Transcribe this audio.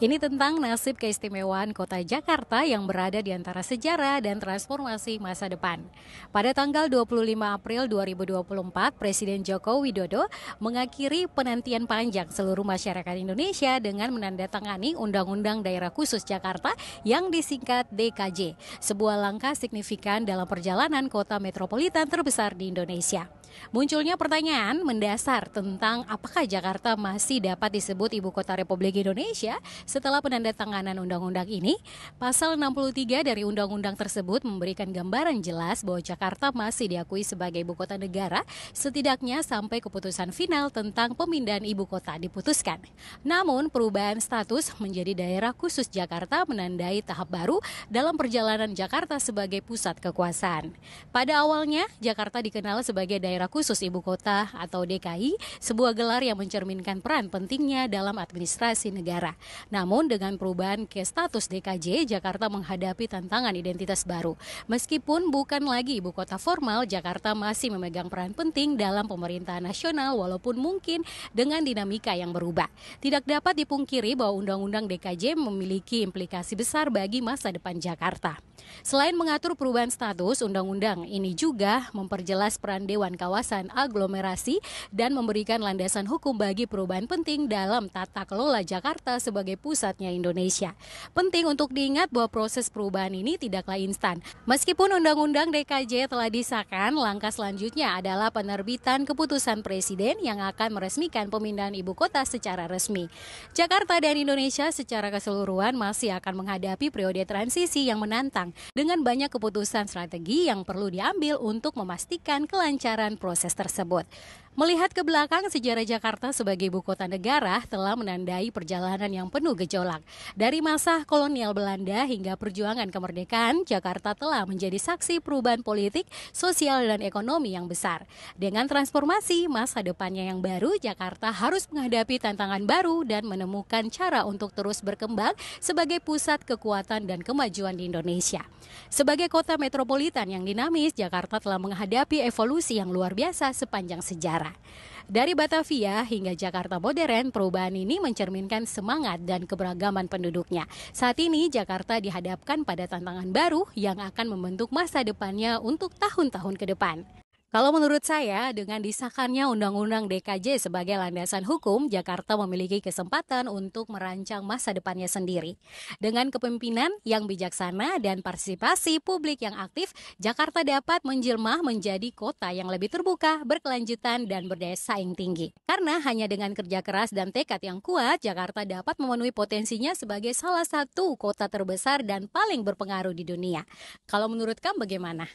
Ini tentang nasib keistimewaan kota Jakarta yang berada di antara sejarah dan transformasi masa depan. Pada tanggal 25 April 2024, Presiden Joko Widodo mengakhiri penantian panjang seluruh masyarakat Indonesia dengan menandatangani Undang-Undang Daerah Khusus Jakarta yang disingkat DKJ, sebuah langkah signifikan dalam perjalanan kota metropolitan terbesar di Indonesia. Munculnya pertanyaan mendasar tentang apakah Jakarta masih dapat disebut Ibu Kota Republik Indonesia setelah penandatanganan undang-undang ini. Pasal 63 dari undang-undang tersebut memberikan gambaran jelas bahwa Jakarta masih diakui sebagai Ibu Kota Negara setidaknya sampai keputusan final tentang pemindahan Ibu Kota diputuskan. Namun perubahan status menjadi daerah khusus Jakarta menandai tahap baru dalam perjalanan Jakarta sebagai pusat kekuasaan. Pada awalnya, Jakarta dikenal sebagai daerah khusus Ibu Kota atau DKI, sebuah gelar yang mencerminkan peran pentingnya dalam administrasi negara. Namun dengan perubahan ke status DKJ, Jakarta menghadapi tantangan identitas baru. Meskipun bukan lagi ibu kota formal, Jakarta masih memegang peran penting dalam pemerintahan nasional walaupun mungkin dengan dinamika yang berubah. Tidak dapat dipungkiri bahwa Undang-Undang DKJ memiliki implikasi besar bagi masa depan Jakarta. Selain mengatur perubahan status, undang-undang ini juga memperjelas peran Dewan Kawasan Aglomerasi dan memberikan landasan hukum bagi perubahan penting dalam tata kelola Jakarta sebagai pusatnya Indonesia. Penting untuk diingat bahwa proses perubahan ini tidaklah instan. Meskipun Undang-Undang DKJ telah disahkan, langkah selanjutnya adalah penerbitan keputusan Presiden yang akan meresmikan pemindahan ibu kota secara resmi. Jakarta dan Indonesia secara keseluruhan masih akan menghadapi periode transisi yang menantang, dengan banyak keputusan strategi yang perlu diambil untuk memastikan kelancaran proses tersebut. Melihat ke belakang, sejarah Jakarta sebagai ibu kota negara telah menandai perjalanan yang penuh gejolak. Dari masa kolonial Belanda hingga perjuangan kemerdekaan, Jakarta telah menjadi saksi perubahan politik, sosial, dan ekonomi yang besar. Dengan transformasi masa depannya yang baru, Jakarta harus menghadapi tantangan baru dan menemukan cara untuk terus berkembang sebagai pusat kekuatan dan kemajuan di Indonesia. Sebagai kota metropolitan yang dinamis, Jakarta telah menghadapi evolusi yang luar biasa sepanjang sejarah. Dari Batavia hingga Jakarta modern, perubahan ini mencerminkan semangat dan keberagaman penduduknya. Saat ini Jakarta dihadapkan pada tantangan baru yang akan membentuk masa depannya untuk tahun-tahun ke depan. Kalau menurut saya, dengan disahkannya Undang-Undang DKJ sebagai landasan hukum, Jakarta memiliki kesempatan untuk merancang masa depannya sendiri. Dengan kepemimpinan yang bijaksana dan partisipasi publik yang aktif, Jakarta dapat menjelma menjadi kota yang lebih terbuka, berkelanjutan, dan berdaya saing tinggi. Karena hanya dengan kerja keras dan tekad yang kuat, Jakarta dapat memenuhi potensinya sebagai salah satu kota terbesar dan paling berpengaruh di dunia. Kalau menurut kamu bagaimana?